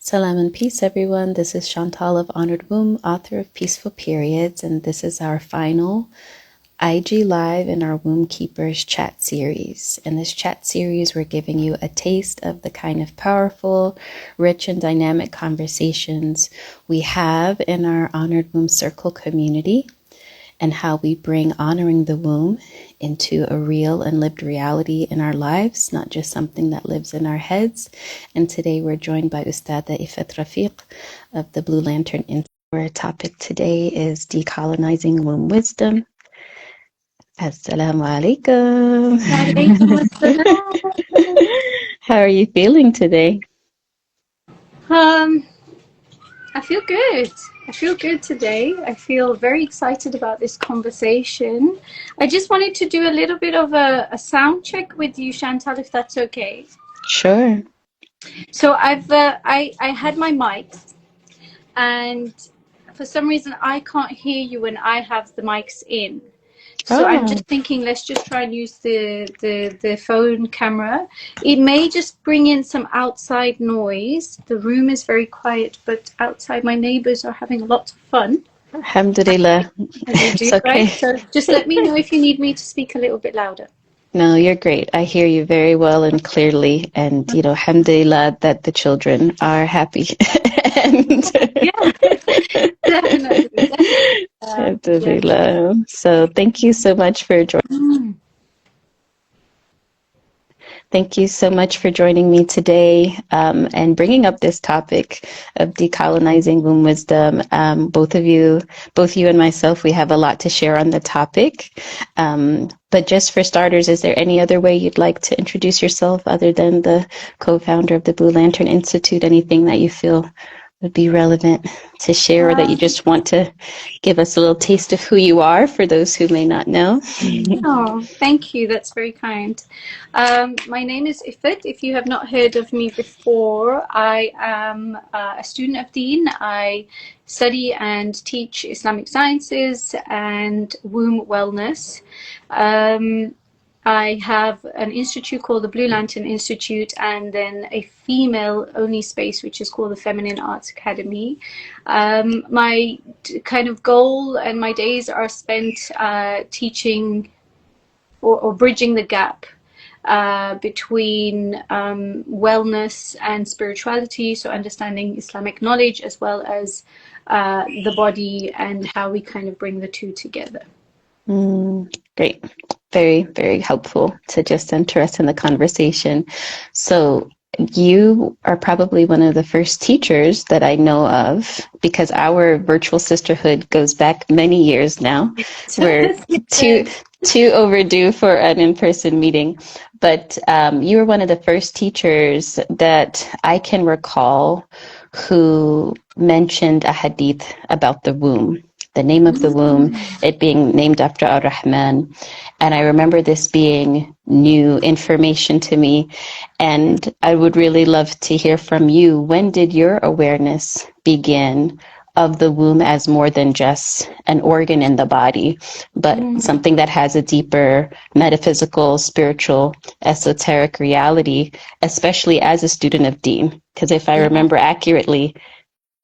Salam and peace, everyone. This is Chantal of Honored Womb, author of Peaceful Periods, and this is our final IG Live in our Womb Keepers chat series. In this chat series, we're giving you a taste of the kind of powerful, rich, and dynamic conversations we have in our Honored Womb Circle community, and how we bring honoring the womb into a real and lived reality in our lives, not just something that lives in our heads. And today we're joined by Ustadha Iffet Rafeeq of the Blue Lantern Institute. Our topic today is decolonizing womb wisdom. Assalamu alaikum. How are you feeling today? I feel good. I feel good today. I feel very excited about this conversation. I just wanted to do a little bit of a sound check with you, Chantal, if that's okay. Sure. So I had my mics, and for some reason I can't hear you when I have the mics in. So I'm just thinking, let's just try and use the phone camera. It may just bring in some outside noise. The room is very quiet, but outside my neighbors are having a lot of fun. Alhamdulillah. It's okay. Right? So just let me know if you need me to speak a little bit louder. No, you're great. I hear you very well and clearly. And, alhamdulillah that the children are happy. And yeah, definitely. Alhamdulillah. So thank you so much for joining. Thank you so much for joining me today and bringing up this topic of decolonizing womb wisdom. Both you and myself, we have a lot to share on the topic. But just for starters, is there any other way you'd like to introduce yourself other than the co-founder of the Blue Lantern Institute? Anything that you feel would be relevant to share, or that you just want to give us a little taste of who you are for those who may not know? Oh, thank you. That's very kind. My name is Iffet. If you have not heard of me before, I am a student of Deen. I study and teach Islamic sciences and womb wellness. I have an institute called the Blue Lantern Institute, and then a female-only space which is called the Feminine Arts Academy. My kind of goal and my days are spent teaching or bridging the gap between wellness and spirituality, so understanding Islamic knowledge as well as the body and how we kind of bring the two together. Great. Very, very helpful to just enter us in the conversation. So you are probably one of the first teachers that I know of, because our virtual sisterhood goes back many years now. We're too overdue for an in-person meeting. But you were one of the first teachers that I can recall who mentioned a hadith about the womb. The name of the womb, it being named after Ar-Rahman. And I remember this being new information to me. And I would really love to hear from you. When did your awareness begin of the womb as more than just an organ in the body, but something that has a deeper metaphysical, spiritual, esoteric reality, especially as a student of Deen? Because if I remember accurately,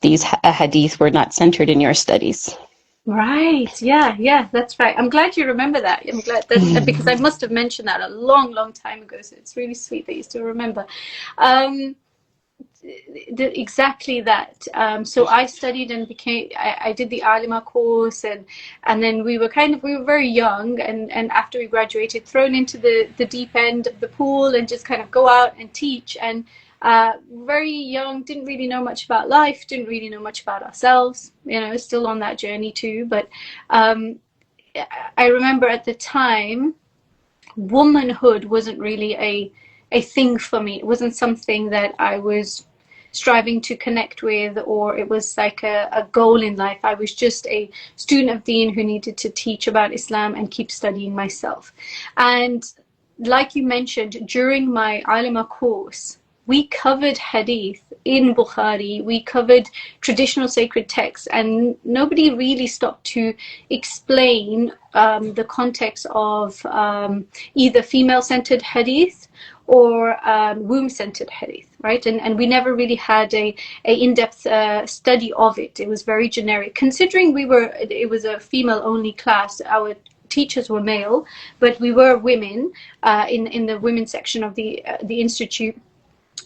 these hadith were not centered in your studies. Right. Yeah, that's right. I'm glad you remember that. I'm glad that because I must have mentioned that a long, long time ago. So it's really sweet that you still remember. Exactly that. So I studied and I did the Alima course, and then we were very young, and after we graduated, thrown into the deep end of the pool and just kind of go out and teach. And very young, didn't really know much about life, didn't really know much about ourselves, still on that journey too. But I remember at the time, womanhood wasn't really a thing for me. It wasn't something that I was striving to connect with, or it was like a goal in life. I was just a student of Deen who needed to teach about Islam and keep studying myself. And like you mentioned, during my Alima course, we covered hadith in Bukhari, we covered traditional sacred texts, and nobody really stopped to explain the context of either female-centered hadith or womb-centered hadith, right? And we never really had a in-depth study of it. It was very generic. Considering it was a female-only class, our teachers were male, but we were women in the women's section of the institute.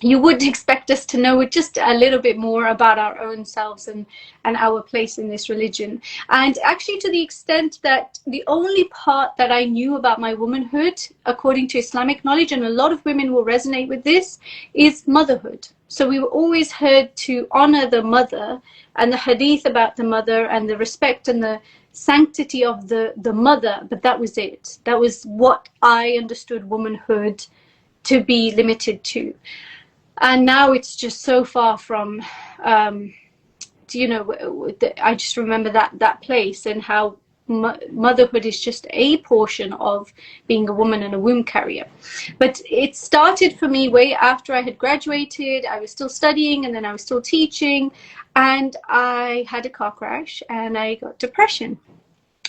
You would expect us to know just a little bit more about our own selves and our place in this religion. And actually, to the extent that the only part that I knew about my womanhood, according to Islamic knowledge, and a lot of women will resonate with this, is motherhood. So we were always heard to honor the mother, and the hadith about the mother and the respect and the sanctity of the mother, but that was it. That was what I understood womanhood to be limited to. And now it's just so far from, you know, I just remember that place and how motherhood is just a portion of being a woman and a womb carrier. But it started for me way after I had graduated. I was still studying, and then I was still teaching, and I had a car crash and I got depression.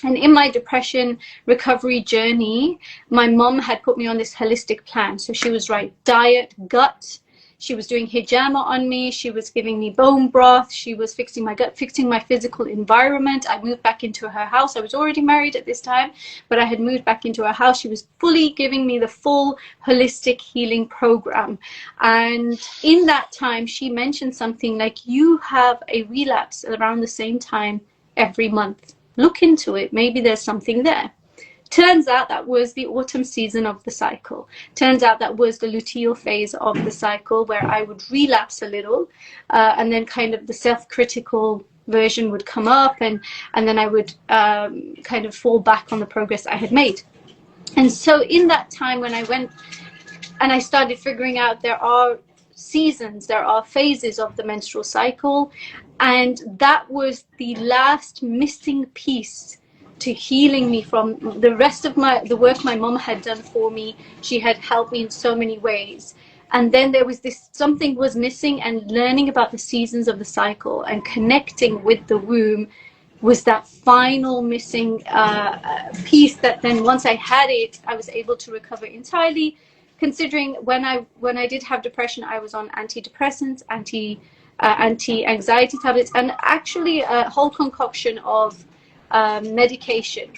And in my depression recovery journey, my mom had put me on this holistic plan. So she was right, diet, gut. She was doing hijama on me. She was giving me bone broth. She was fixing my gut, fixing my physical environment. I moved back into her house. I was already married at this time, but I had moved back into her house. She was fully giving me the full holistic healing program. And in that time, she mentioned something like, you have a relapse around the same time every month. Look into it. Maybe there's something there. Turns out that was the autumn season of the cycle. Turns out that was the luteal phase of the cycle, where I would relapse a little, and then kind of the self-critical version would come up, and then I would kind of fall back on the progress I had made. And so in that time, when I went and I started figuring out there are seasons, there are phases of the menstrual cycle, and that was the last missing piece to healing me from the rest of the work my mom had done for me. She had helped me in so many ways. And then there was this, something was missing, and learning about the seasons of the cycle and connecting with the womb was that final missing piece that then once I had it, I was able to recover entirely. Considering when I did have depression, I was on antidepressants, anti-anxiety tablets, and actually a whole concoction of medication.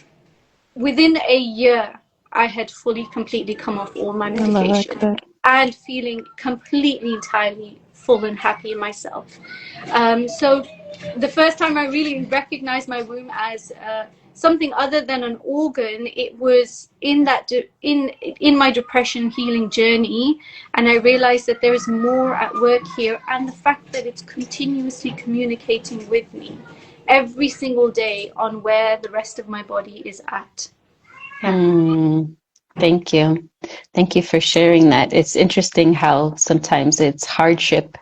Within a year, I had fully, completely come off all my medication and feeling completely, entirely full and happy in myself. So the first time I really recognized my womb as something other than an organ, it was in that in my depression healing journey, and I realized that there is more at work here, and the fact that it's continuously communicating with me every single day on where the rest of my body is at. Yeah. Thank you. Thank you for sharing that. It's interesting how sometimes it's hardship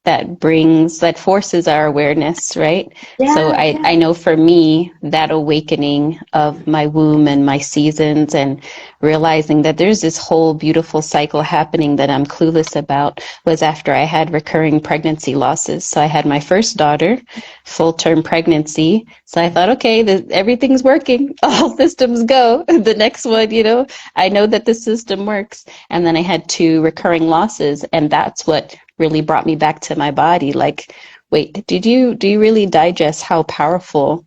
that forces our awareness, right? Yeah, so I know for me, that awakening of my womb and my seasons, and realizing that there's this whole beautiful cycle happening that I'm clueless about, was after I had recurring pregnancy losses. So I had my first daughter, full-term pregnancy. So I thought, okay, everything's working. All systems go. The next one, I know that the system works. And then I had 2 recurring losses, and that's what really brought me back to my body. Like, wait, do you really digest how powerful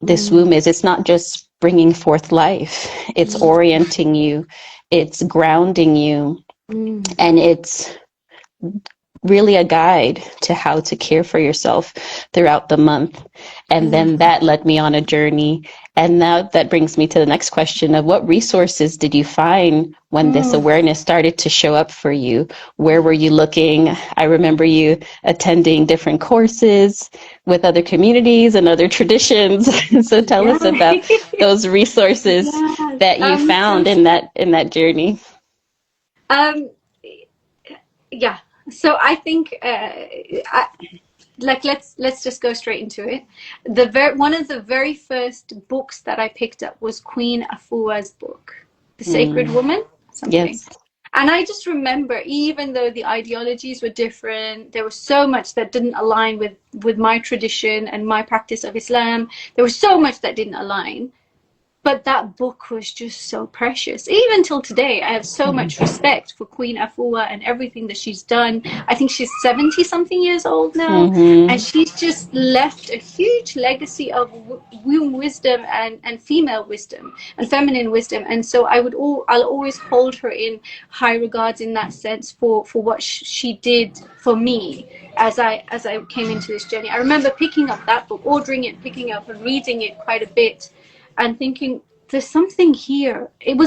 this womb is? It's not just bringing forth life, it's orienting you, it's grounding you, and it's really a guide to how to care for yourself throughout the month. And then that led me on a journey. And now that brings me to the next question of, what resources did you find when this awareness started to show up for you? Where were you looking? I remember you attending different courses with other communities and other traditions. So tell us about those resources that you found in that journey. Yeah. So I think, let's just go straight into it. One of the very first books that I picked up was Queen Afua's book, The Sacred Woman. Something. Yes. And I just remember, even though the ideologies were different, there was so much that didn't align with my tradition and my practice of Islam. There was so much that didn't align. but that book was just so precious. Even till today, I have so much respect for Queen Afua and everything that she's done. I think she's 70 something years old now, and she's just left a huge legacy of womb wisdom and female wisdom and feminine wisdom. And so I'll always hold her in high regards in that sense for what she did for me as I came into this journey. I remember picking up that book, ordering it, picking up and reading it quite a bit, and thinking, there's something here. It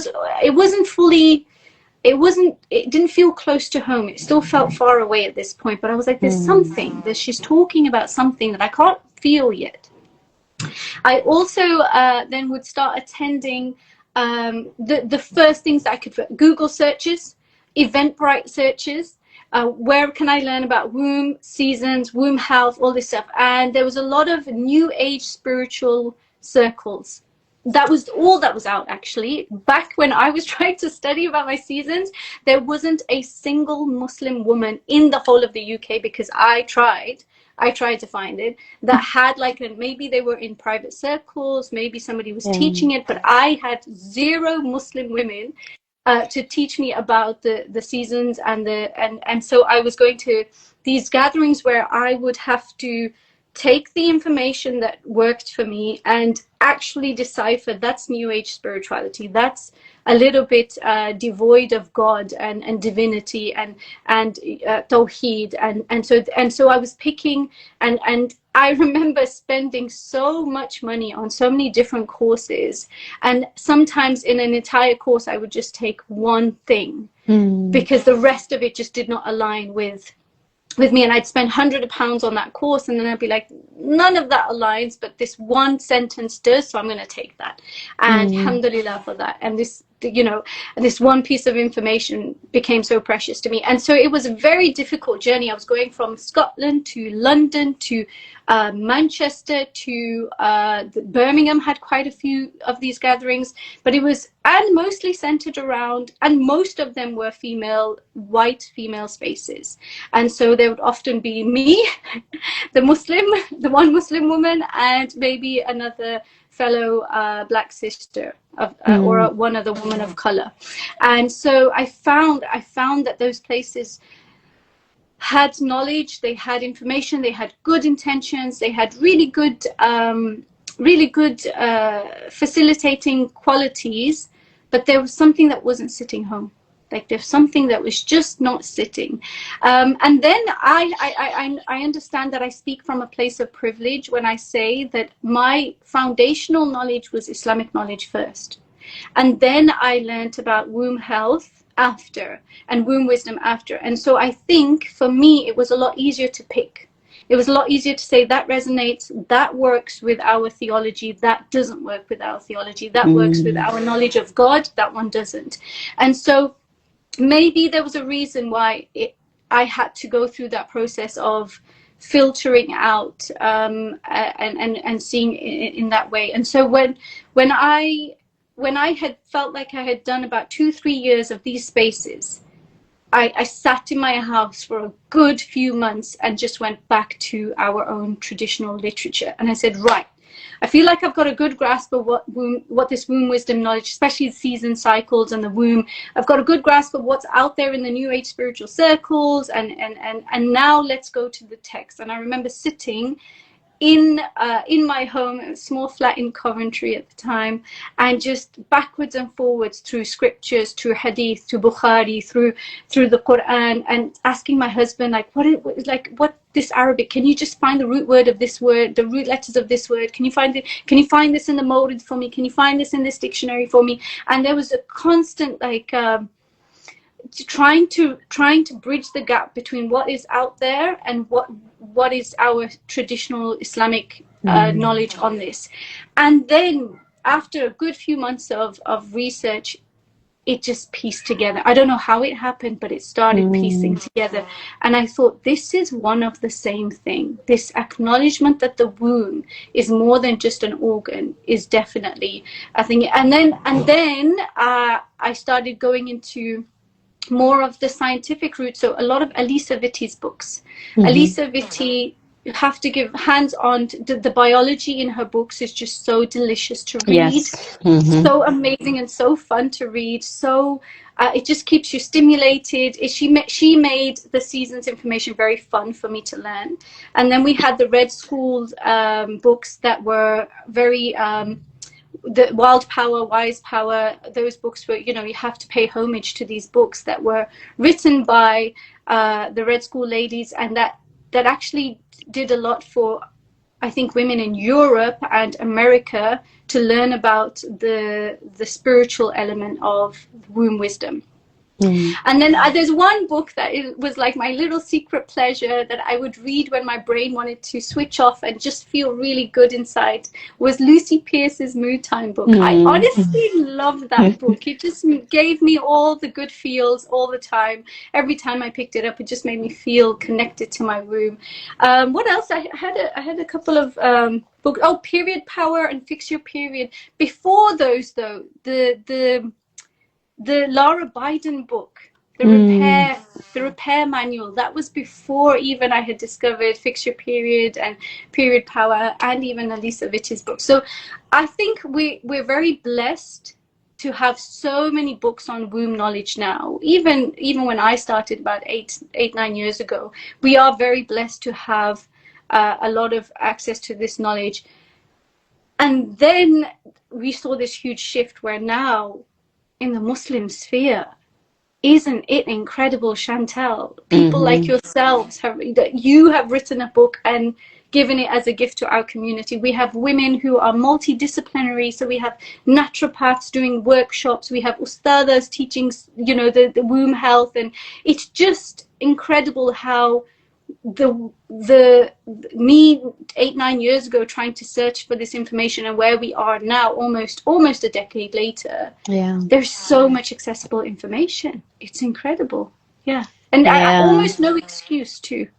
didn't feel close to home. It still felt far away at this point, but I was like, there's something that she's talking about, something that I can't feel yet. I also then would start attending the first things that I could, Google searches, Eventbrite searches, where can I learn about womb, seasons, womb health, all this stuff. And there was a lot of new age spiritual circles. That was all that was out, actually. Back when I was trying to study about my seasons, there wasn't a single Muslim woman in the whole of the UK, because I tried to find it, that had maybe they were in private circles, maybe somebody was teaching it, but I had zero Muslim women to teach me about the seasons and so I was going to these gatherings where I would have to take the information that worked for me and actually decipher that's new age spirituality, that's a little bit devoid of God and divinity and tawheed, and so I was picking and I remember spending so much money on so many different courses, and sometimes in an entire course I would just take one thing because the rest of it just did not align with me, and I'd spend £100 on that course, and then I'd be like, none of that aligns, but this one sentence does, so I'm going to take that, and alhamdulillah for that. And this, this one piece of information became so precious to me. And so it was a very difficult journey. I was going from Scotland to London to Manchester to Birmingham, had quite a few of these gatherings, but it was, and mostly centered around, and most of them were white female spaces. And so there would often be me, the one Muslim woman, and maybe another fellow black sister or one other woman of color. And so I found that those places had knowledge, they had information, they had good intentions, they had really good facilitating qualities, but there was something that wasn't sitting home. Like there's something that was just not sitting. And then I understand that I speak from a place of privilege when I say that my foundational knowledge was Islamic knowledge first. And then I learned about womb health after, and womb wisdom after. And so I think for me, it was a lot easier to pick. It was a lot easier to say that resonates, that works with our theology, that doesn't work with our theology, that works with our knowledge of God, that one doesn't. And so maybe there was a reason why I had to go through that process of filtering out and seeing in that way. And so when I had felt like I had done about 2-3 years of these spaces, I sat in my house for a good few months and just went back to our own traditional literature. And I said, right, I feel like I've got a good grasp of what this womb wisdom knowledge, especially the season cycles and the womb, I've got a good grasp of what's out there in the new age spiritual circles, and now let's go to the text. And I remember sitting in my home, a small flat in Coventry at the time, and just backwards and forwards through scriptures, through hadith, through Bukhari, through the Quran, and asking my husband, what this Arabic, can you just find the root word of this word, the root letters of this word, can you find this in the Mawrid for me, can you find this in this dictionary for me? And there was a constant trying to bridge the gap between what is out there and what is our traditional Islamic knowledge on this. And then after a good few months of research, it just pieced together. I don't know how it happened, but it started piecing together. And I thought, this is one of the same thing. This acknowledgement that the womb is more than just an organ is definitely a thing. And then I started going into more of the scientific route. So a lot of Alisa Vitti's books. Alisa Vitti you have to give hands-on. The biology in her books is just so delicious to read, Yes. Mm-hmm. so amazing and so fun to read. So it just keeps you stimulated. She made the seasons information very fun for me to learn. And then we had the Red School books that were very the Wild Power, Wise Power. Those books were, you know, you have to pay homage to these books that were written by the Red School ladies, and that actually did a lot for, I think, women in Europe and America to learn about the spiritual element of womb wisdom. Mm. And then there's one book that it was like my little secret pleasure that I would read when my brain wanted to switch off and just feel really good inside, was Lucy Pierce's Mood Time book. I honestly loved that book. It just gave me all the good feels all the time. Every time I picked it up, it just made me feel connected to my womb. What else? I had a couple of books. Oh, Period Power and Fix Your Period. Before those, though, the Laura Biden book, the repair manual, that was before even I had discovered Fix Your Period and Period Power, and even Elisa Vitti's book. So I think we're very blessed to have so many books on womb knowledge now. Even when I started about 9 years ago, we are very blessed to have a lot of access to this knowledge. And then we saw this huge shift where now, in the Muslim sphere, isn't it incredible, Chantel? People like yourselves you have written a book and given it as a gift to our community. We have women who are multidisciplinary, so we have naturopaths doing workshops, we have ustadhas teaching, you know, the womb health, and it's just incredible how me 8-9 years ago trying to search for this information, and where we are now, almost a decade later, there's so much accessible information. It's incredible. And I almost no excuse too.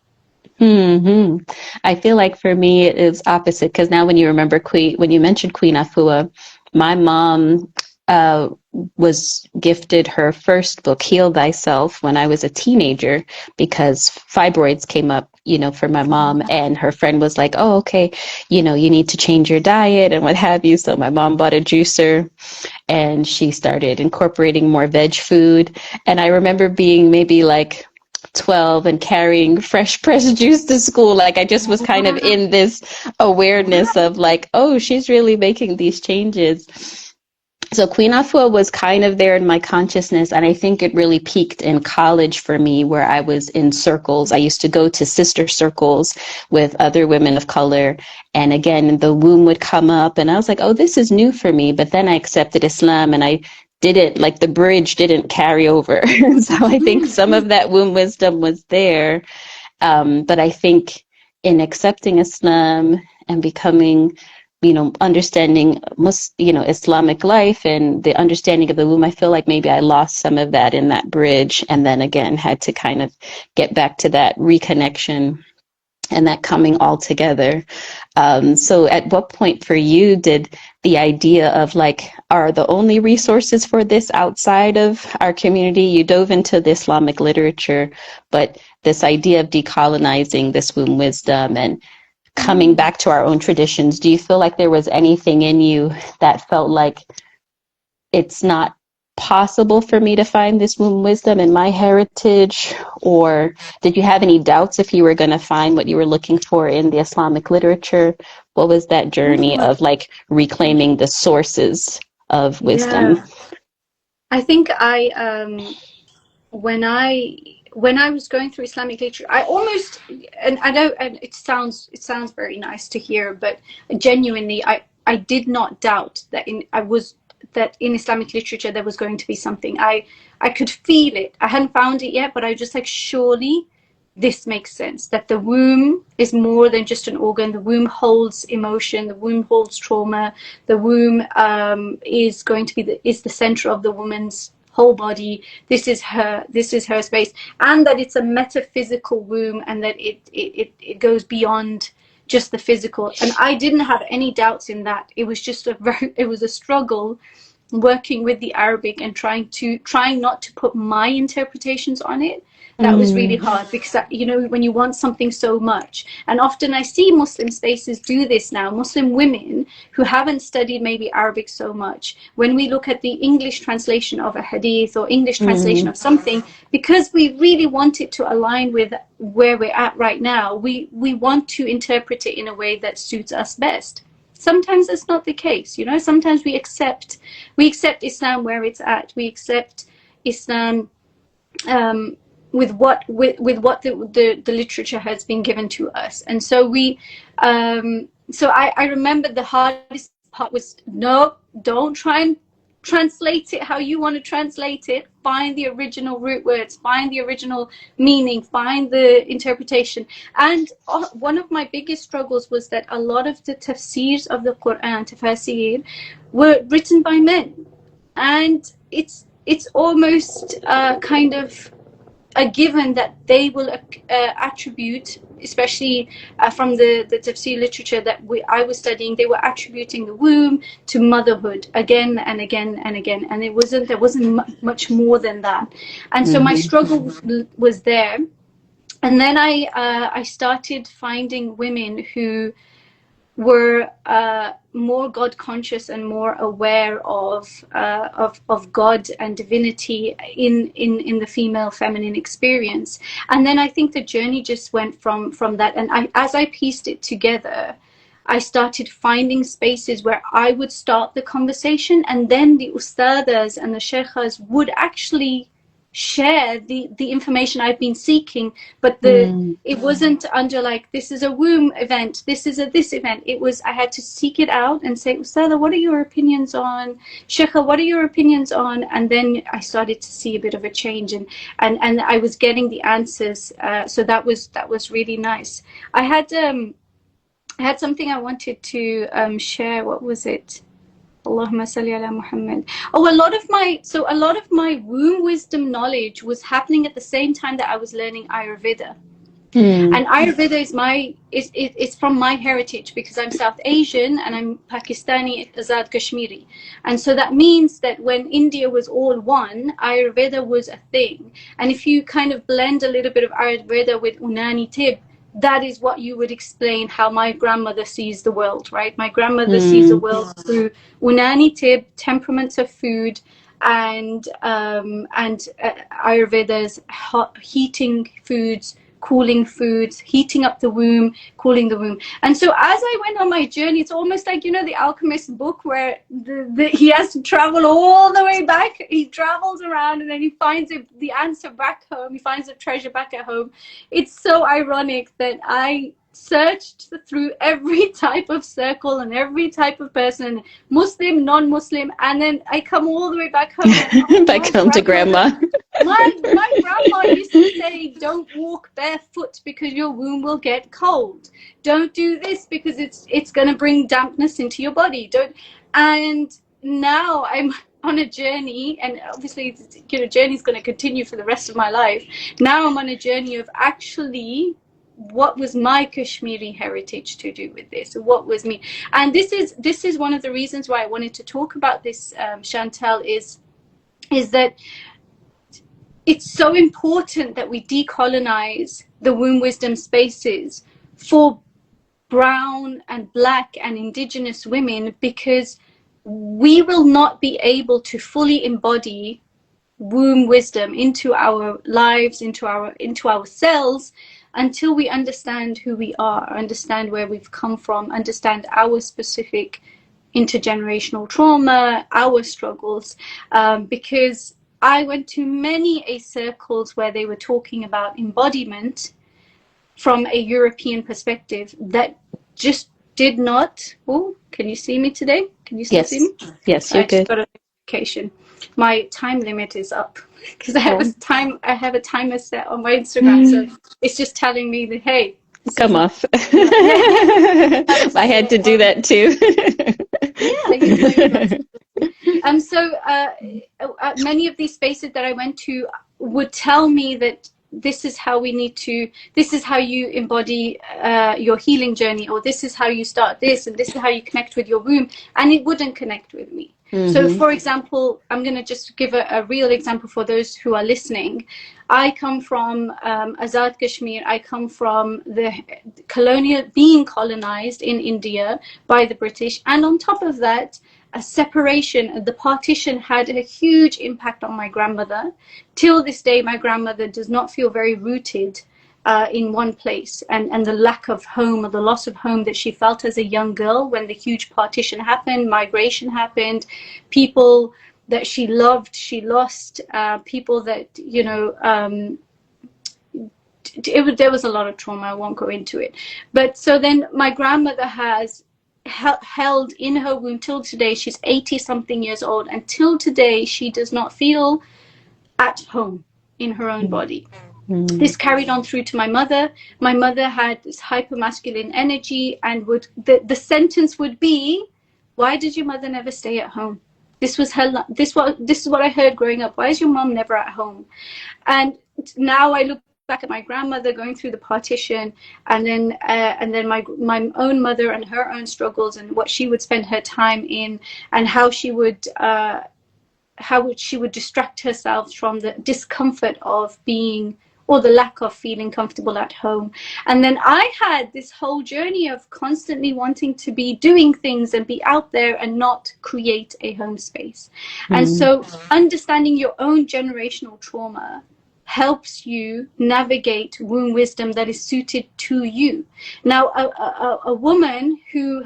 I feel like for me it is opposite, because now when you mentioned Queen Afua, my mom was gifted her first book, Heal Thyself, when I was a teenager, because fibroids came up, you know, for my mom, and her friend was like, oh, okay, you know, you need to change your diet and what have you. So my mom bought a juicer and she started incorporating more veg food. And I remember being maybe like 12 and carrying fresh pressed juice to school. Like I just was kind of in this awareness of like, oh, she's really making these changes. So Queen Afua was kind of there in my consciousness, and I think it really peaked in college for me, where I was in circles. I used to go to sister circles with other women of color, and again, the womb would come up, and I was like, oh, this is new for me. But then I accepted Islam, and I didn't, like, the bridge didn't carry over. So I think some of that womb wisdom was there. But I think in accepting Islam and becoming, you know, understanding, you know, Islamic life and the understanding of the womb, I feel like maybe I lost some of that in that bridge, and then again had to kind of get back to that reconnection and that coming all together. So at what point for you did the idea of like, are the only resources for this outside of our community? You dove into the Islamic literature, but this idea of decolonizing this womb wisdom and coming back to our own traditions, do you feel like there was anything in you that felt like it's not possible for me to find this womb wisdom in my heritage? Or did you have any doubts if you were going to find what you were looking for in the Islamic literature? What was that journey of like reclaiming the sources of wisdom? I think when I was going through Islamic literature, I almost, and I know, and it sounds very nice to hear, but genuinely, I did not doubt that in Islamic literature there was going to be something. I could feel it. I hadn't found it yet, but I was just like, surely this makes sense, that the womb is more than just an organ. The womb holds emotion, the womb holds trauma, the womb is going to be is the center of the woman's whole body. This is her space, and that it's a metaphysical womb, and that it goes beyond just the physical. And I didn't have any doubts in that. It was just it was a struggle working with the Arabic and trying not to put my interpretations on it. That was really hard, because you know, when you want something so much, and often I see Muslim spaces do this now, Muslim women who haven't studied maybe Arabic so much, when we look at the English translation of a hadith or English translation of something, because we really want it to align with where we're at right now, we want to interpret it in a way that suits us best. Sometimes that's not the case, you know. Sometimes we accept Islam where it's at. We accept Islam with what the literature has been given to us. And so I remember the hardest part was, no, don't try and translate it how you want to translate it. Find the original root words, find the original meaning, find the interpretation. And one of my biggest struggles was that a lot of the tafsirs of the Quran, tafasir, were written by men, and it's almost kind of a given that they will attribute, especially from the tafsir literature that I was studying, they were attributing the womb to motherhood again and again and again, and there wasn't much more than that. And so my struggle was there. And then I started finding women who were more God conscious and more aware of God and divinity in the female feminine experience. And then I think the journey just went from that. And as I pieced it together, I started finding spaces where I would start the conversation, and then the ustadas and the sheikhas would actually share the information I've been seeking, but it wasn't under like, this is a womb event, this is this event. It was, I had to seek it out and say, Ustadha, what are your opinions on? Sheikha, what are your opinions on? And then I started to see a bit of a change, and I was getting the answers. So that was really nice. I had something I wanted to share. What was it? Allahumma salli ala Muhammad. Oh, a lot of my womb wisdom knowledge was happening at the same time that I was learning Ayurveda. And Ayurveda is from my heritage, because I'm South Asian and I'm Pakistani Azad Kashmiri. And so that means that when India was all one, Ayurveda was a thing. And if you kind of blend a little bit of Ayurveda with Unani Tib, that is what you would explain how my grandmother sees the world, right? My grandmother sees the world through Unani Tib, temperaments of food, and Ayurveda's heating foods, cooling foods, heating up the womb, cooling the womb. And so as I went on my journey, it's almost like, you know, the Alchemist book, where he has to travel all the way back. He travels around and then he finds the answer back home. He finds the treasure back at home. It's so ironic that I searched through every type of circle and every type of person, Muslim, non-Muslim, and then I come all the way back home. Back home to grandma. My grandma used to say, don't walk barefoot because your womb will get cold. Don't do this because it's going to bring dampness into your body. And now I'm on a journey, and obviously, you know, journey's going to continue for the rest of my life. Now I'm on a journey of actually, what was my Kashmiri heritage to do with this? What was me? And this is one of the reasons why I wanted to talk about this, Chantal, is that it's so important that we decolonize the womb wisdom spaces for brown and black and indigenous women, because we will not be able to fully embody womb wisdom into our lives, into our cells, until we understand who we are, understand where we've come from, understand our specific intergenerational trauma, our struggles. Because I went to many circles where they were talking about embodiment from a European perspective that just did not. Oh, can you see me today? Can you still see me? Yes, you're good. Got a notification. My time limit is up because I have a timer set on my Instagram, so it's just telling me that, hey, come off. I had to do that too. Yeah. So many of these spaces that I went to would tell me that this is how this is how you embody your healing journey, or this is how you start this, and this is how you connect with your womb, and it wouldn't connect with me. So, Mm-hmm. for example, I'm going to just give a real example for those who are listening. I come from Azad Kashmir. I come from the colonial, being colonized in India by the British. And on top of that, a separation, the partition had a huge impact on my grandmother. Till this day, my grandmother does not feel very rooted in one place, and the lack of home or the loss of home that she felt as a young girl when the huge partition happened, migration happened, people that she loved, she lost, people that, you know, there was a lot of trauma. I won't go into it. But so then my grandmother has held in her womb till today. She's 80 something years old, and till today she does not feel at home in her own body. This carried on through to my mother. My mother had this hypermasculine energy, and would the sentence would be, "Why did your mother never stay at home?" This was her. This is what I heard growing up. Why is your mom never at home? And now I look back at my grandmother going through the partition, and then my own mother and her own struggles and what she would spend her time in, and how she would distract herself from the discomfort of being, or the lack of feeling comfortable at home. And then I had this whole journey of constantly wanting to be doing things and be out there and not create a home space. And so understanding your own generational trauma helps you navigate womb wisdom that is suited to you. Now, a woman who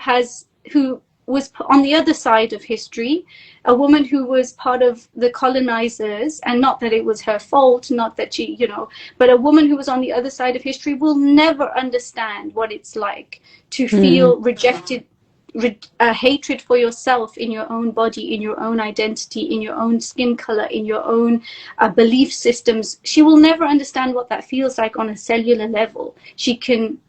was on the other side of history, a woman who was part of the colonizers, and not that it was her fault, not that she, you know, but a woman who was on the other side of history will never understand what it's like to feel rejected, hatred for yourself in your own body, in your own identity, in your own skin color, in your own belief systems. She will never understand what that feels like on a cellular level. She can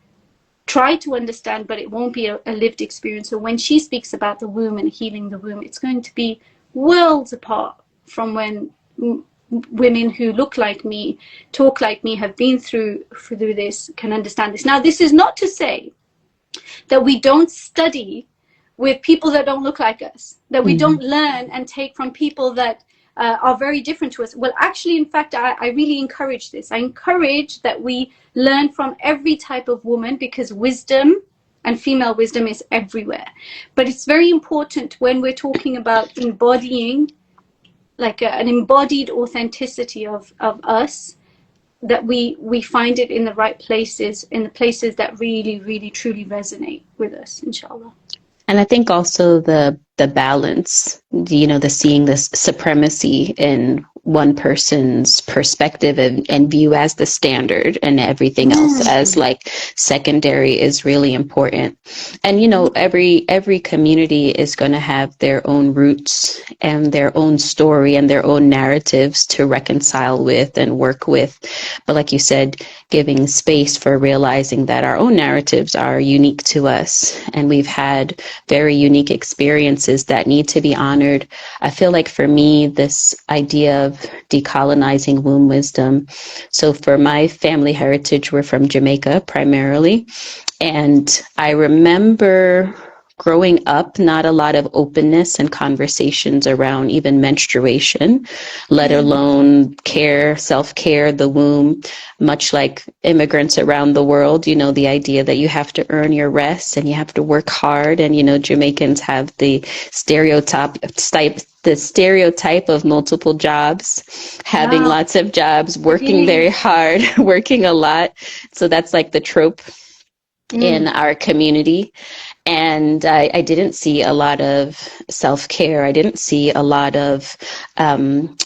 try to understand, but it won't be a lived experience. So when she speaks about the womb and healing the womb, it's going to be worlds apart from when women who look like me, talk like me, have been through this, can understand this. Now, this is not to say that we don't study with people that don't look like us, that we don't learn and take from people that are very different to us. Well, actually, in fact, I really encourage this. I encourage that we learn from every type of woman, because wisdom and female wisdom is everywhere. But it's very important when we're talking about embodying, like an embodied authenticity of us, that we find it in the right places, in the places that really, really, truly resonate with us, inshallah. And I think also the balance, you know, the seeing this supremacy in one person's perspective and view as the standard, and everything else as like secondary, is really important. And, you know, every community is going to have their own roots and their own story and their own narratives to reconcile with and work with. But like you said, giving space for realizing that our own narratives are unique to us, and we've had very unique experiences that need to be honored. I feel like for me, this idea of decolonizing womb wisdom. So for my family heritage, we're from Jamaica primarily. And I remember growing up, not a lot of openness and conversations around even menstruation, let alone care, self-care, the womb, much like immigrants around the world, you know, the idea that you have to earn your rest and you have to work hard. And, you know, Jamaicans have the stereotype of multiple jobs, having lots of jobs, working very hard, working a lot. So that's like the trope in our community. And I didn't see a lot of self-care. I didn't see a lot of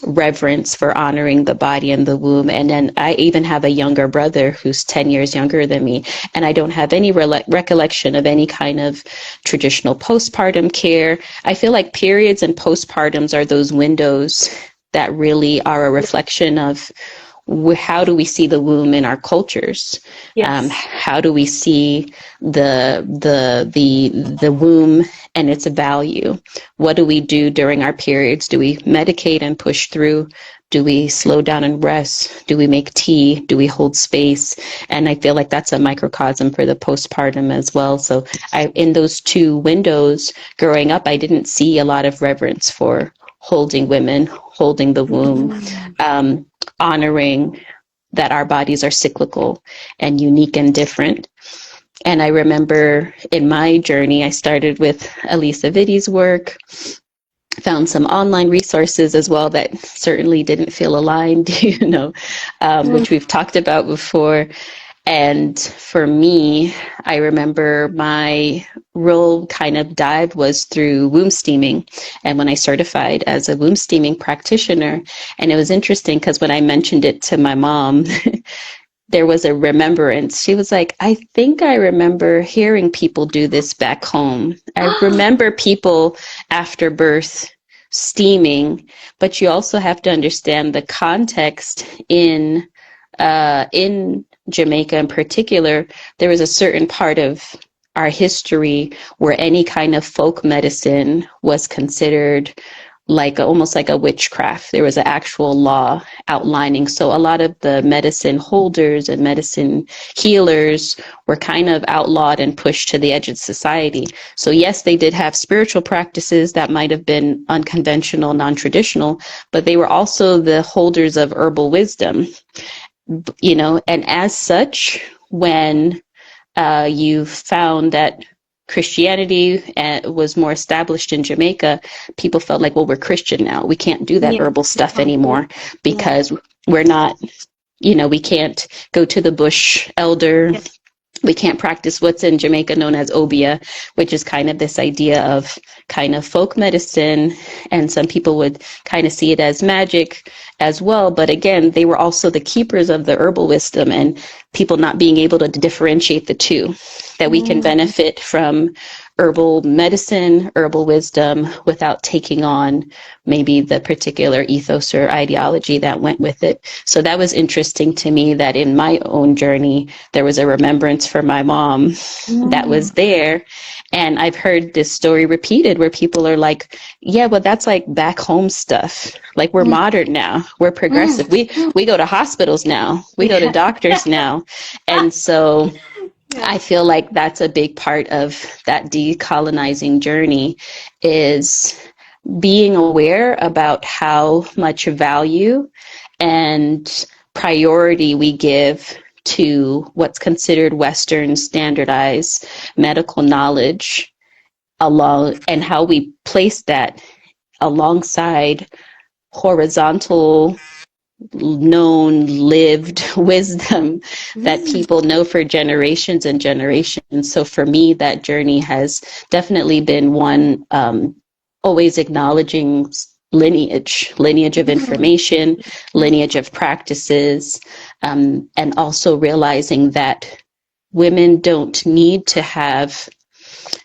reverence for honoring the body and the womb. And then I even have a younger brother who's 10 years younger than me. And I don't have any recollection of any kind of traditional postpartum care. I feel like periods and postpartums are those windows that really are a reflection of how do we see the womb in our cultures? Yes. How do we see the womb and its value? What do we do during our periods? Do we medicate and push through? Do we slow down and rest? Do we make tea? Do we hold space? And I feel like that's a microcosm for the postpartum as well. So in those two windows growing up, I didn't see a lot of reverence for holding women, holding the womb, Mm. honoring that our bodies are cyclical and unique and different. And I remember in my journey, I started with Elisa Vitti's work, found some online resources as well that certainly didn't feel aligned, which we've talked about before. And for me, I remember my real kind of dive was through womb steaming. And when I certified as a womb steaming practitioner, and it was interesting because when I mentioned it to my mom, there was a remembrance. She was like, I think I remember hearing people do this back home. I remember people after birth steaming, but you also have to understand the context in Jamaica in particular. There was a certain part of our history where any kind of folk medicine was considered like almost like a witchcraft. There was an actual law outlining. So a lot of the medicine holders and medicine healers were kind of outlawed and pushed to the edge of society. So yes, they did have spiritual practices that might have been unconventional, non-traditional, but they were also the holders of herbal wisdom, and as such, when you found that Christianity was more established in Jamaica, people felt like, well, we're Christian now. We can't do that Yeah. herbal stuff anymore because we're not, we can't go to the bush elder. Yeah. We can't practice what's in Jamaica known as obia, which is kind of this idea of kind of folk medicine. And some people would kind of see it as magic as well. But again, they were also the keepers of the herbal wisdom, and people not being able to differentiate the two, that we can benefit from herbal medicine, herbal wisdom without taking on maybe the particular ethos or ideology that went with it. So that was interesting to me, that in my own journey, there was a remembrance for my mom that was there. And I've heard this story repeated where people are like, yeah, well, that's like back home stuff. Like we're modern now, we're progressive. We go to hospitals now, we go to doctors now. And so I feel like that's a big part of that decolonizing journey, is being aware about how much value and priority we give to what's considered Western standardized medical knowledge and how we place that alongside horizontal known lived wisdom that people know for generations and generations. So for me, that journey has definitely been one, always acknowledging lineage of information, lineage of practices, and also realizing that women don't need to have.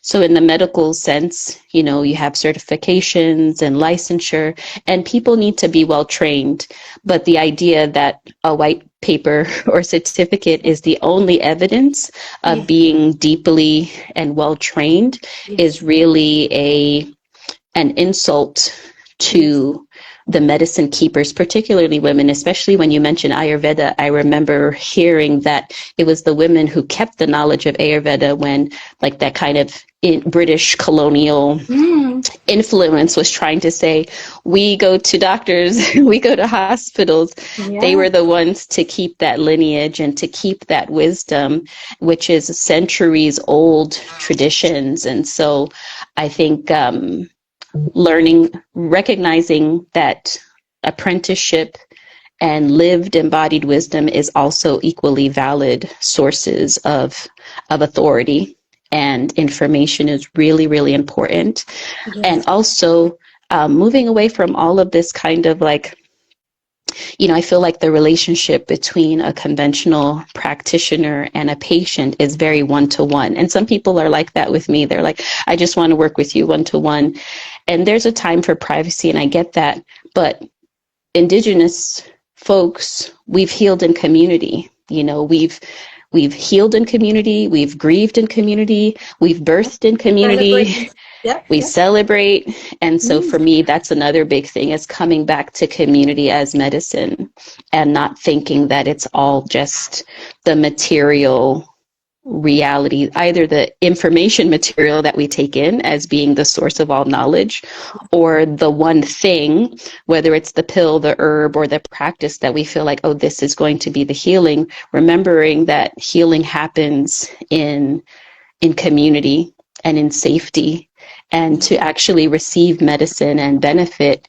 So in the medical sense, you have certifications and licensure, and people need to be well trained. But the idea that a white paper or certificate is the only evidence of being deeply and well trained is really an insult to the medicine keepers, particularly women, especially when you mention Ayurveda. I remember hearing that it was the women who kept the knowledge of Ayurveda when like that kind of British colonial influence was trying to say, we go to doctors, we go to hospitals. They were the ones to keep that lineage and to keep that wisdom, which is centuries old traditions. And so I think recognizing that apprenticeship and lived embodied wisdom is also equally valid sources of authority and information is really, really important. And also moving away from all of this kind of like, I feel like the relationship between a conventional practitioner and a patient is very one-to-one. And some people are like that with me. They're like, I just want to work with you one-to-one. And there's a time for privacy, and I get that. But indigenous folks, we've healed in community. You know, we've healed in community, we've grieved in community, we've birthed in community. Celebrate. Yep, We yep. celebrate. And so for me, that's another big thing, is coming back to community as medicine, and not thinking that it's all just the material reality, either the information material that we take in as being the source of all knowledge, or the one thing, whether it's the pill, the herb, or the practice that we feel like, oh, this is going to be the healing. Remembering that healing happens in community and in safety, and to actually receive medicine and benefit,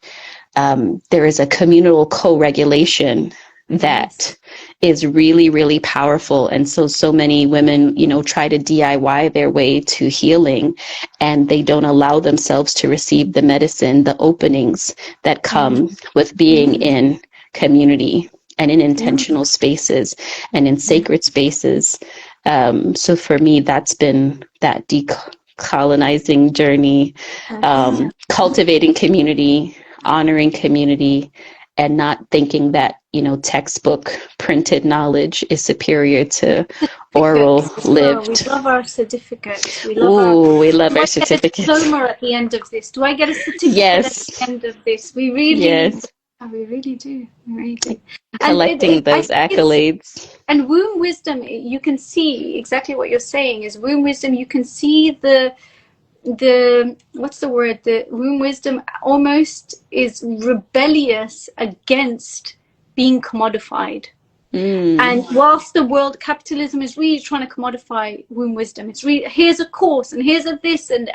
there is a communal co-regulation that is really, really powerful. And so many women, you know, try to DIY their way to healing, and they don't allow themselves to receive the medicine, the openings that come with being in community and in intentional spaces and in sacred spaces. So for me, that's been that decolonizing journey, cultivating community, honoring community, and not thinking that, you know, textbook printed knowledge is superior to oral lived. We love our certificates. We love we love do our I get a certificates. diploma at the end of this? Do I get a certificate at the end of this? We really, we really do. We really do. Collecting those accolades. And womb wisdom, you can see exactly what you're saying. Is womb wisdom, you can see the what's the word, the womb wisdom almost is rebellious against being commodified. And whilst the world capitalism is really trying to commodify womb wisdom, it's really, here's a course and here's a this, and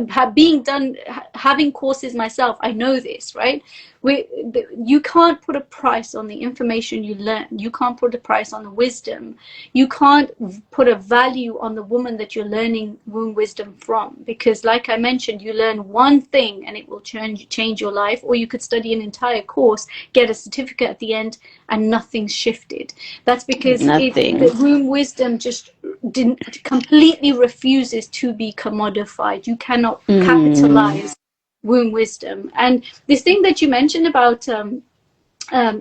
having courses myself, I know this, right? You can't put a price on the information you learn. You can't put a price on the wisdom. You can't put a value on the woman that you're learning womb wisdom from, because like I mentioned, you learn one thing and it will change your life, or you could study an entire course, get a certificate at the end, and nothing's shifted. That's because the womb wisdom just completely refuses to be commodified. You cannot capitalize womb wisdom. And this thing that you mentioned about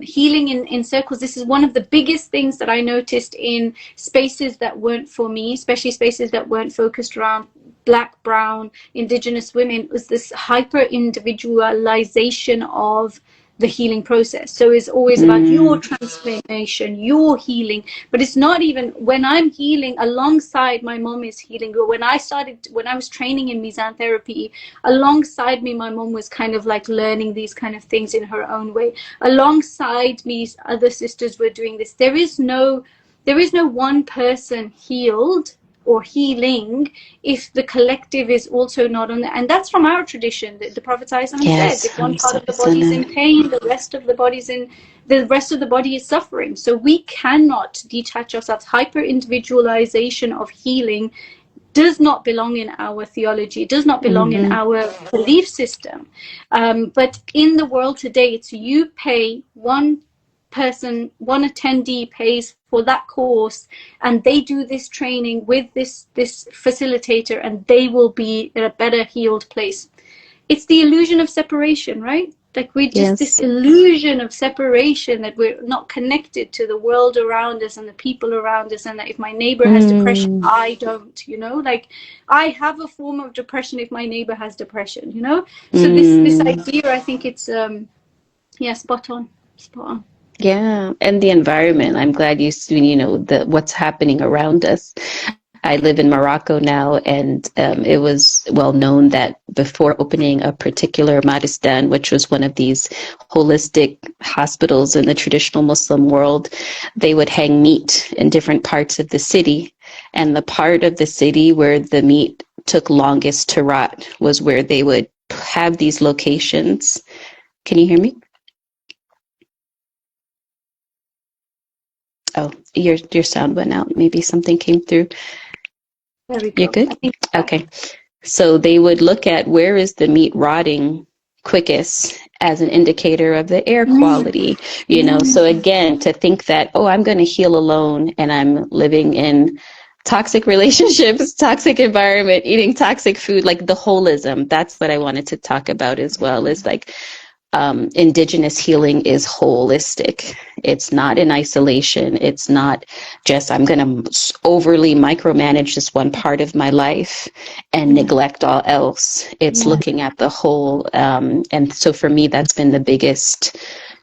healing in circles, this is one of the biggest things that I noticed in spaces that weren't for me, especially spaces that weren't focused around Black, brown, indigenous women, was this hyper individualization of the healing process. So it's always about your transformation, your healing, but it's not even when I'm healing alongside my mom is healing. Or when I was training in Mizan therapy, alongside me, my mom was kind of like learning these kind of things in her own way. Alongside me, other sisters were doing this. There is no one person healed or healing if the collective is also not on there. And that's from our tradition. The Prophet said, if one part of the body is in pain, the rest of the body is suffering. So we cannot detach ourselves. Hyper individualization of healing does not belong in our theology, does not belong in our belief system. But in the world today, it's you pay one attendee pays for that course, and they do this training with this facilitator, and they will be in a better healed place. It's the illusion of separation, right? Like we just this illusion of separation, that we're not connected to the world around us and the people around us, and that if my neighbor has depression, I don't, you know, like I have a form of depression if my neighbor has depression, you know. So this idea, I think it's spot on. Yeah, and the environment. I'm glad you know what's happening around us. I live in Morocco now, and it was well known that before opening a particular Maristan, which was one of these holistic hospitals in the traditional Muslim world, they would hang meat in different parts of the city. And the part of the city where the meat took longest to rot was where they would have these locations. Can you hear me? Oh, your sound went out. Maybe something came through. There we go. You're good? Okay. So they would look at where is the meat rotting quickest as an indicator of the air quality, you know. So again, to think that, oh, I'm going to heal alone and I'm living in toxic relationships, toxic environment, eating toxic food, like the holism. That's what I wanted to talk about as well, is like indigenous healing is holistic. It's not in isolation. It's not just, I'm going to overly micromanage this one part of my life and neglect all else. It's looking at the whole. And so for me, that's been the biggest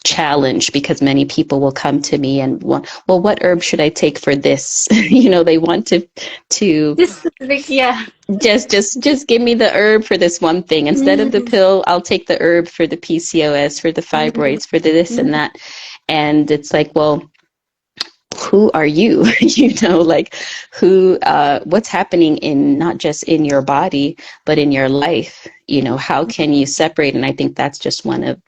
challenge, because many people will come to me and want, well, what herb should I take for this? They want to This specific, yeah. just give me the herb for this one thing. Instead of the pill, I'll take the herb for the PCOS, for the fibroids, for the this and that. And it's like, well, who are you? Like what's happening in, not just in your body, but in your life? How can you separate? And I think that's just one of,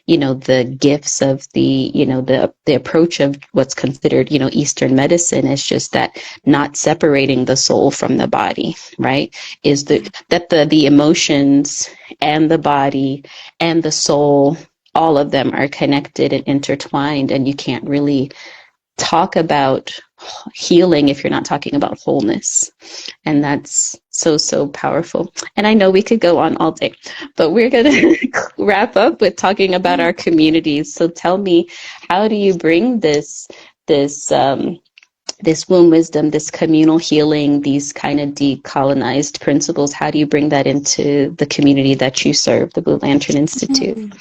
the gifts of the approach of what's considered, Eastern medicine, is just that not separating the soul from the body, right? Is that the emotions and the body and the soul, all of them are connected and intertwined, and you can't really talk about healing if you're not talking about wholeness. And that's so powerful. And I know we could go on all day, but we're going to wrap up with talking about our communities. So tell me, how do you bring this womb wisdom, this communal healing, these kind of decolonized principles, how do you bring that into the community that you serve, the Blue Lantern Institute?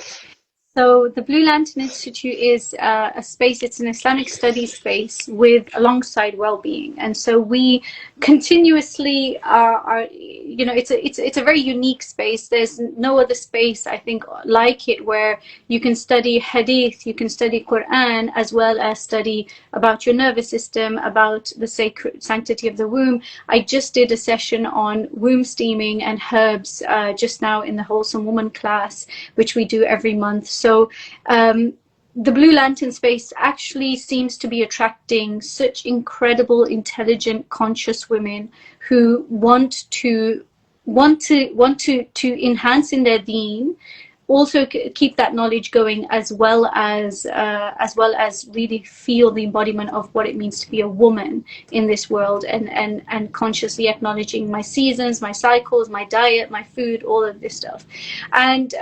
So the Blue Lantern Institute is a space, it's an Islamic studies space alongside well-being. And so we continuously are it's a very unique space. There's no other space, I think, like it, where you can study hadith, you can study Quran, as well as study about your nervous system, about the sacred sanctity of the womb. I just did a session on womb steaming and herbs just now in the Wholesome Woman class, which we do every month. So the Blue Lantern space actually seems to be attracting such incredible, intelligent, conscious women who want to enhance in their deen, also keep that knowledge going, as well as really feel the embodiment of what it means to be a woman in this world, and consciously acknowledging my seasons, my cycles, my diet, my food, all of this stuff. And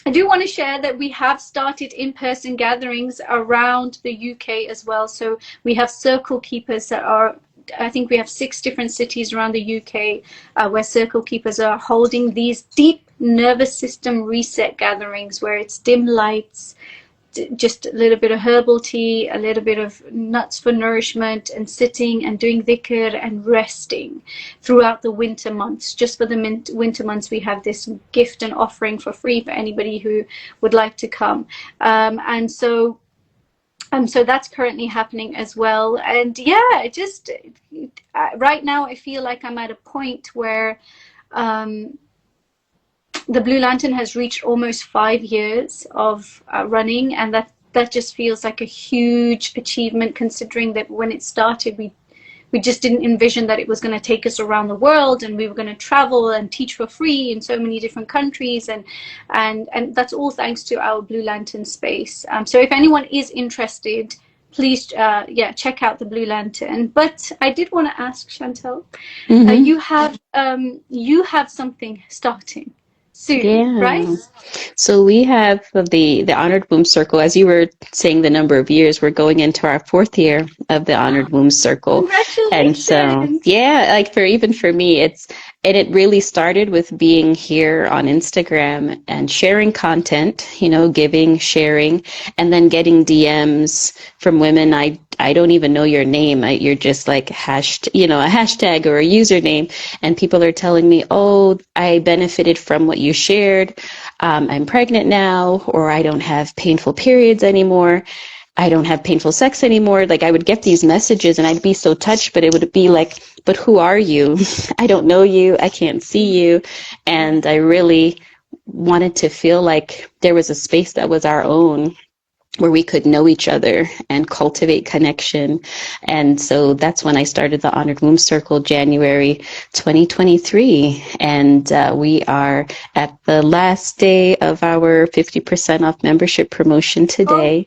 I do want to share that we have started in-person gatherings around the UK as well. So we have circle keepers that are, I think we have 6 different cities around the UK where circle keepers are holding these deep nervous system reset gatherings, where it's dim lights, just a little bit of herbal tea, a little bit of nuts for nourishment, and sitting and doing dhikr and resting throughout the winter months. Just for the winter months, we have this gift and offering for free for anybody who would like to come. And so that's currently happening as well. And yeah, just right now I feel like I'm at a point where the Blue Lantern has reached almost 5 years of running, and that just feels like a huge achievement, considering that when it started, we just didn't envision that it was going to take us around the world, and we were going to travel and teach for free in so many different countries, and that's all thanks to our Blue Lantern space. So if anyone is interested, please check out the Blue Lantern. But I did want to ask, Chantel, you have something starting soon, right? So we have the Honored Womb Circle. As you were saying, the number of years, we're going into our 4th year of the Honored Womb Circle. Congratulations. And so, like for me, it really started with being here on Instagram and sharing content, giving, sharing, and then getting DMs from women. I don't even know your name. You're just like a hashtag or a username. And people are telling me, oh, I benefited from what you shared. I'm pregnant now, or I don't have painful periods anymore. I don't have painful sex anymore. Like, I would get these messages and I'd be so touched, but it would be like, but who are you? I don't know you. I can't see you. And I really wanted to feel like there was a space that was our own, where we could know each other and cultivate connection. And so that's when I started the Honored Womb Circle, January 2023. And we are at the last day of our 50% off membership promotion today.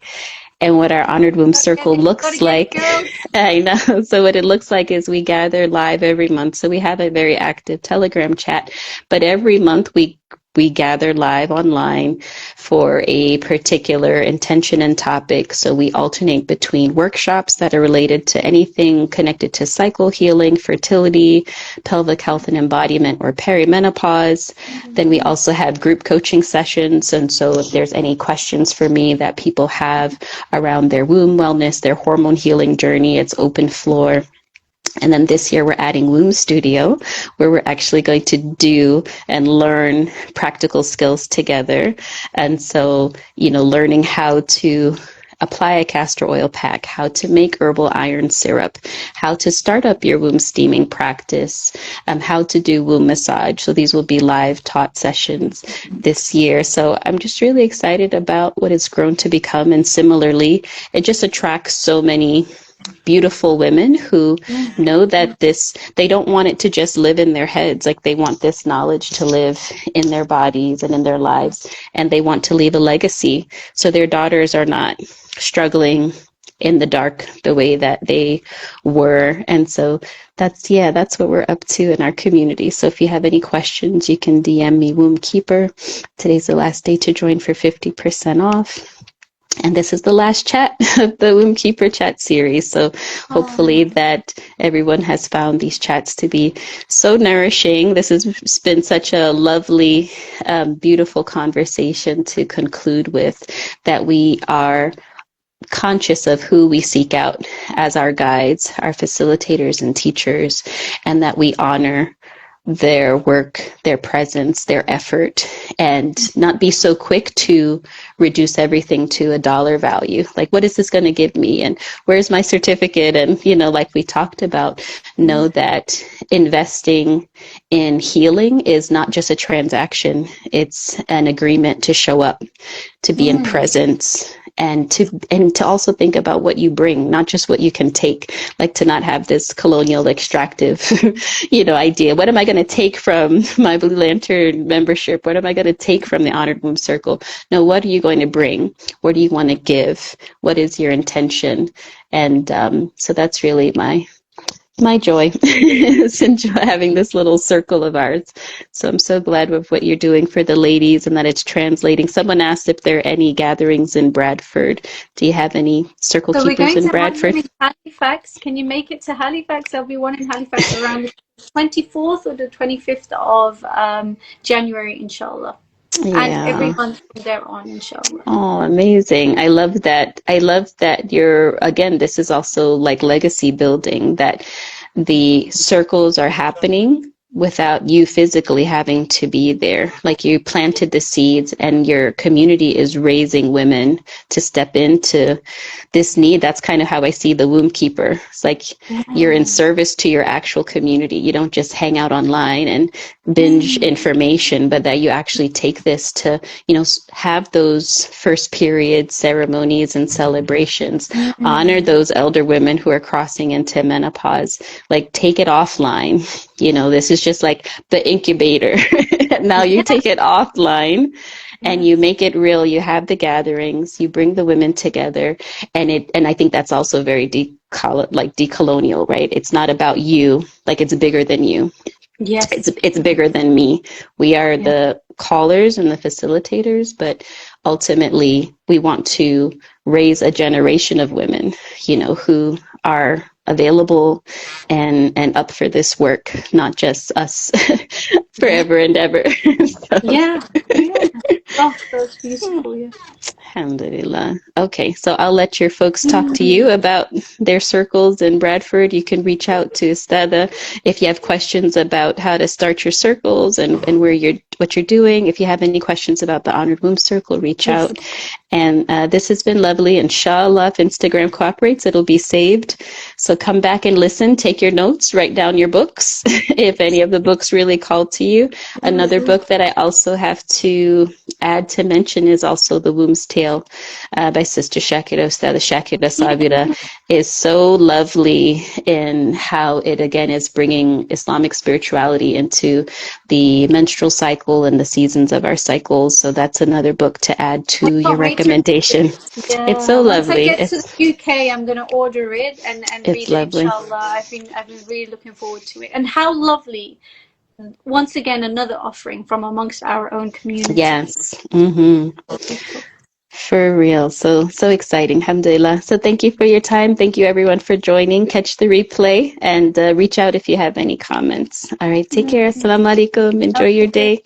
And what our Honored Womb Circle looks like, I know. So what it looks like is we gather live every month. So we have a very active Telegram chat, but every month we we gather live online for a particular intention and topic. So we alternate between workshops that are related to anything connected to cycle healing, fertility, pelvic health and embodiment, or perimenopause. Then we also have group coaching sessions. And so if there's any questions for me that people have around their womb wellness, their hormone healing journey, it's open floor. And then this year we're adding Womb Studio, where we're actually going to do and learn practical skills together. And so, learning how to apply a castor oil pack, how to make herbal iron syrup, how to start up your womb steaming practice, how to do womb massage. So these will be live taught sessions this year. So I'm just really excited about what it's grown to become. And similarly, it just attracts so many beautiful women who know that they don't want it to just live in their heads. Like, they want this knowledge to live in their bodies and in their lives, and they want to leave a legacy so their daughters are not struggling in the dark the way that they were. And so that's what we're up to in our community. So if you have any questions, you can DM me, Womb Keeper. Today's the last day to join for 50% off. And this is the last chat of the Womb Keeper chat series. So hopefully that everyone has found these chats to be so nourishing. This has been such a lovely, beautiful conversation to conclude with, that we are conscious of who we seek out as our guides, our facilitators and teachers, and that we honor their work, their presence, their effort, and not be so quick to reduce everything to a dollar value. Like, what is this going to give me? And where's my certificate? And, like we talked about, know that investing in healing is not just a transaction. It's an agreement to show up, to be in presence, and to also think about what you bring, not just what you can take. Like, to not have this colonial extractive idea. What am I going to take from my Blue Lantern membership? What am I going to take from the Honored Womb Circle? No, what are you going to bring? What do you want to give? What is your intention? And so that's really my joy is having this little circle of ours. So I'm so glad with what you're doing for the ladies and that it's translating. Someone asked if there are any gatherings in Bradford. Do you have any circle keepers in Bradford? Have one in Halifax. Can you make it to Halifax? There'll be one in Halifax around the 24th or the 25th of January, inshallah. Yeah. And every month from there on, inshallah. Oh, amazing. I love that. Again, this is also like legacy building, that the circles are happening without you physically having to be there. Like, you planted the seeds and your community is raising women to step into this need. That's kind of how I see the Womb Keeper. It's like you're in service to your actual community. You don't just hang out online and binge information, but that you actually take this to, have those first period ceremonies and celebrations, honor those elder women who are crossing into menopause, like, take it offline. This is just like the incubator. Now you take it offline and you make it real. You have the gatherings, you bring the women together, and I think that's also very decolonial, right? It's not about you, like, it's bigger than you. Yes. It's bigger than me. We are the callers and the facilitators, but ultimately we want to raise a generation of women, who are available and up for this work, not just us forever and ever. So. Yeah. Oh, that's beautiful. Yeah. Alhamdulillah. Okay, so I'll let your folks talk to you about their circles in Bradford. You can reach out to Ustadha if you have questions about how to start your circles and what you're doing. If you have any questions about the Honored Womb Circle, reach out. And this has been lovely. Inshallah, if Instagram cooperates, it'll be saved. So come back and listen, take your notes, write down your books, if any of the books really call to you. Another book that I also have to add to mention is also The Womb's Tale by Sister Shakira Ustadha Shakira Sabira. Is so lovely in how it, again, is bringing Islamic spirituality into the menstrual cycle and the seasons of our cycles. So that's another book to add to your recommendation. Yeah. It's so lovely. Once I get to the UK, I'm going to order it and read it, lovely. inshallah. I've been really looking forward to it. And how lovely once again, another offering from amongst our own community. Yes. For real. So exciting. Alhamdulillah. So thank you for your time. Thank you everyone for joining. Catch the replay and reach out if you have any comments. All right. Take care. Assalamu alaikum. Enjoy your day.